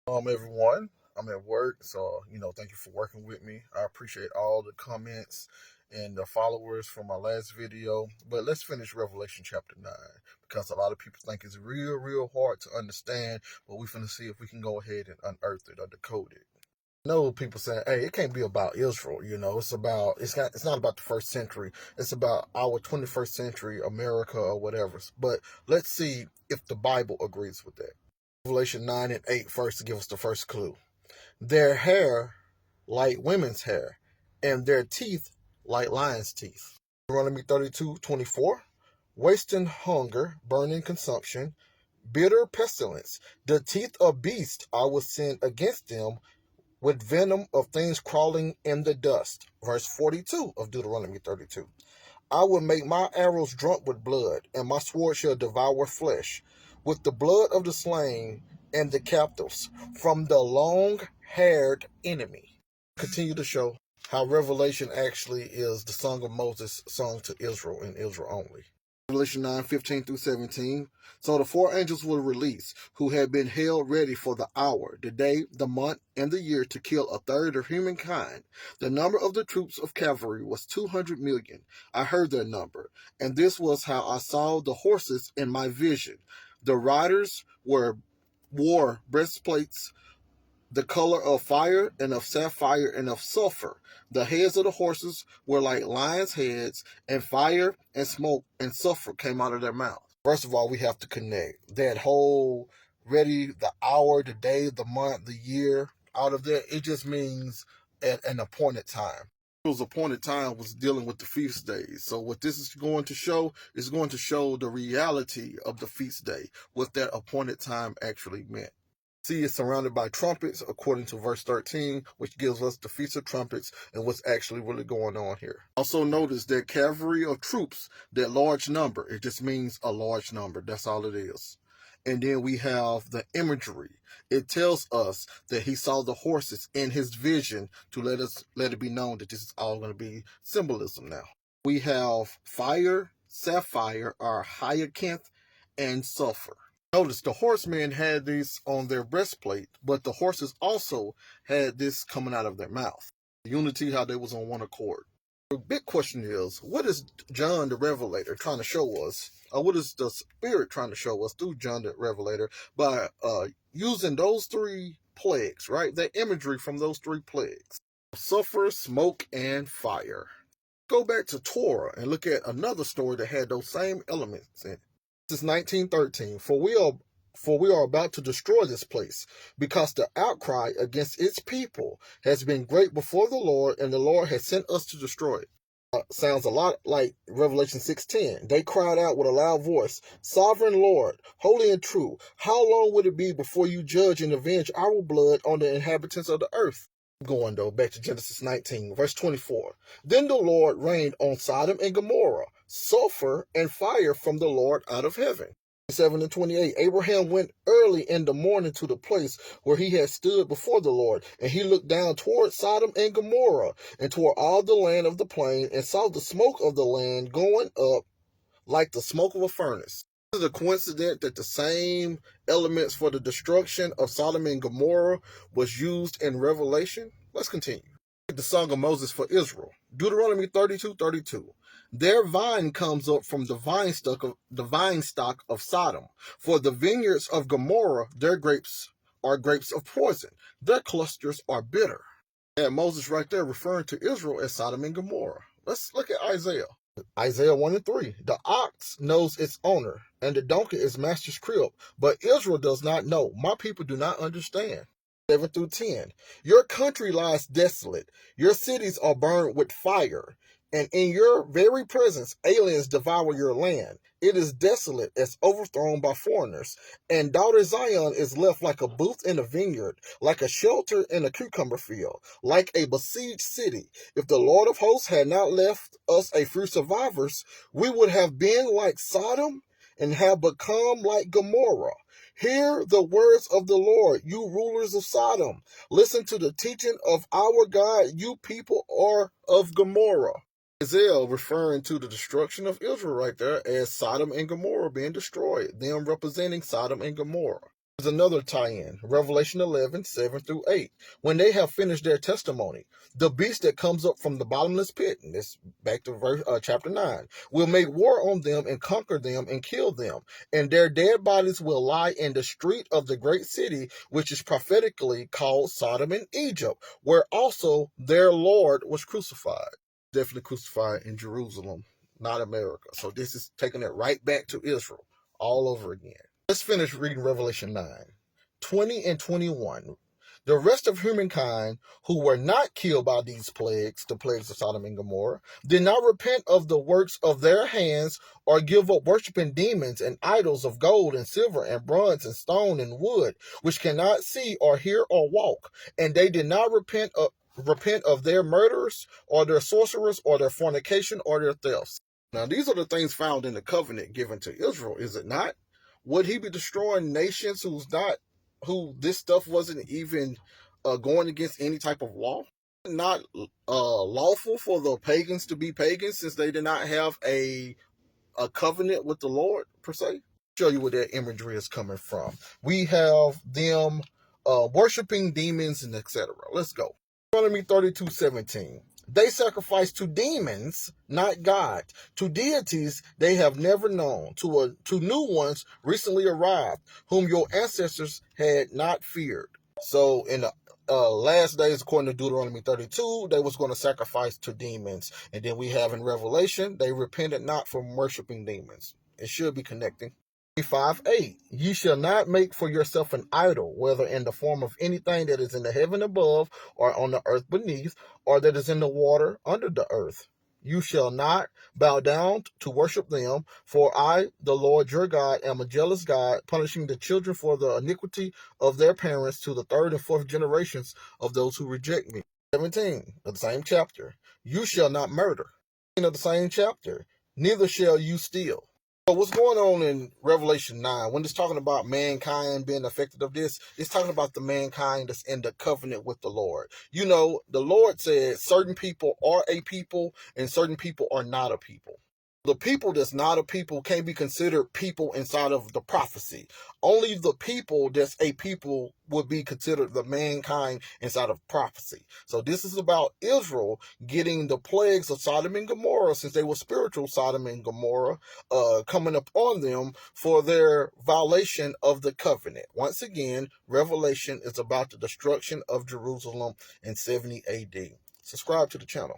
Everyone. I'm at work, so thank you for working with me. I appreciate all the comments and the followers from my last video. But let's finish Revelation chapter 9 because a lot of people think it's real hard to understand. But we're finna see if we can go ahead and unearth it or decode it. I know people saying, "Hey, it can't be about Israel." It's not about the first century. It's about our 21st century America or whatever. But let's see if the Bible agrees with that. Revelation 9 and 8 first to give us the first clue. Their hair like women's hair, and their teeth like lions' teeth. Deuteronomy 32:24. Wasting hunger, burning consumption, bitter pestilence. The teeth of beasts I will send against them with venom of things crawling in the dust. Verse 42 of Deuteronomy 32. I will make my arrows drunk with blood, and my sword shall devour flesh, with the blood of the slain and the captives, from the long-haired enemy. Continue to show how Revelation actually is the song of Moses sung to Israel and Israel only. Revelation 9:15 through 17. So the four angels were released, who had been held ready for the hour, the day, the month, and the year to kill a third of humankind. The number of the troops of cavalry was 200 million. I heard their number, and this was how I saw the horses in my vision. The riders wore breastplates the color of fire and of sapphire and of sulfur. The heads of the horses were like lions' heads, and fire and smoke and sulfur came out of their mouth. First of all, we have to connect that whole ready, the hour, the day, the month, the year. Out of that, it just means at an appointed time. Israel's appointed time was dealing with the feast days. So what this is going to show is going to show the reality of the feast day, what that appointed time actually meant. See, it's surrounded by trumpets, according to verse 13, which gives us the Feast of Trumpets and what's actually really going on here. Also notice that cavalry of troops, that large number, it just means a large number. That's all it is. And then we have the imagery. It tells us that he saw the horses in his vision to let it be known that this is all going to be symbolism now. We have fire, sapphire, or hyacinth, and sulfur. Notice the horsemen had these on their breastplate, but the horses also had this coming out of their mouth. The unity, how they was on one accord. The big question is, what is John the Revelator trying to show us? Or what is the Spirit trying to show us through John the Revelator by using those three plagues, right? The imagery from those three plagues. Sulfur, smoke, and fire. Go back to Torah and look at another story that had those same elements in it. This is 1913. For we are about to destroy this place, because the outcry against its people has been great before the Lord, and the Lord has sent us to destroy it. Sounds a lot like Revelation 6:10. They cried out with a loud voice, Sovereign Lord, holy and true, how long would it be before you judge and avenge our blood on the inhabitants of the earth? Going though, back to Genesis 19, verse 24. Then the Lord rained on Sodom and Gomorrah sulfur and fire from the Lord out of heaven. 7 and 28. Abraham went early in the morning to the place where he had stood before the Lord, and he looked down toward Sodom and Gomorrah and toward all the land of the plain, and saw the smoke of the land going up like the smoke of a furnace. Is it a coincidence that the same elements for the destruction of Sodom and Gomorrah was used in Revelation? Let's continue. The song of Moses for Israel. Deuteronomy 32:32. Their vine comes up from the vine stock of Sodom. For the vineyards of Gomorrah, their grapes are grapes of poison. Their clusters are bitter. And Moses right there referring to Israel as Sodom and Gomorrah. Let's look at Isaiah. Isaiah 1 and 3. The ox knows its owner, and the donkey its master's crib, but Israel does not know. My people do not understand. 7 through 10. Your country lies desolate. Your cities are burned with fire, and in your very presence aliens devour your land. It is desolate as overthrown by foreigners, and daughter Zion is left like a booth in a vineyard, like a shelter in a cucumber field, like a besieged city. If the Lord of hosts had not left us a few survivors, we would have been like Sodom and have become like Gomorrah. Hear the words of the Lord, you rulers of Sodom. Listen to the teaching of our God, you people are of Gomorrah. Isaiah referring to the destruction of Israel right there as Sodom and Gomorrah being destroyed, them representing Sodom and Gomorrah. There's another tie-in, Revelation 11, 7 through 8. When they have finished their testimony, the beast that comes up from the bottomless pit, and this back to chapter 9, will make war on them and conquer them and kill them. And their dead bodies will lie in the street of the great city, which is prophetically called Sodom and Egypt, where also their Lord was crucified. Definitely crucified in Jerusalem, not America. So this is taking it right back to Israel all over again. Let's finish reading Revelation 9, 20 and 21. The rest of humankind who were not killed by these plagues, the plagues of Sodom and Gomorrah, did not repent of the works of their hands or give up worshiping demons and idols of gold and silver and bronze and stone and wood, which cannot see or hear or walk. And they did not repent of their murders or their sorcerers or their fornication or their thefts. Now, these are the things found in the covenant given to Israel, is it not? Would he be destroying nations who this stuff wasn't even going against any type of law? Not lawful for the pagans to be pagans since they did not have a covenant with the Lord, per se? Show you where that imagery is coming from. We have them worshiping demons and etc. Let's go. Deuteronomy 32:17. They sacrifice to demons, not God, to deities they have never known, to new ones recently arrived, whom your ancestors had not feared. So in the last days, according to Deuteronomy 32, they was going to sacrifice to demons. And then we have in Revelation, they repented not from worshiping demons. It should be connecting. 5:8. Ye shall not make for yourself an idol, whether in the form of anything that is in the heaven above, or on the earth beneath, or that is in the water under the earth. You shall not bow down to worship them, for I, the Lord your God, am a jealous God, punishing the children for the iniquity of their parents to the third and fourth generations of those who reject me. 17 of the same chapter. You shall not murder. Of the same chapter. Neither shall you steal. So what's going on in Revelation 9, when it's talking about mankind being affected of this, it's talking about the mankind that's in the covenant with the Lord. You know, the Lord said certain people are a people and certain people are not a people. The people that's not a people can't be considered people inside of the prophecy. Only the people that's a people would be considered the mankind inside of prophecy. So this is about Israel getting the plagues of Sodom and Gomorrah, since they were spiritual Sodom and Gomorrah, coming upon them for their violation of the covenant. Once again, Revelation is about the destruction of Jerusalem in 70 AD. Subscribe to the channel.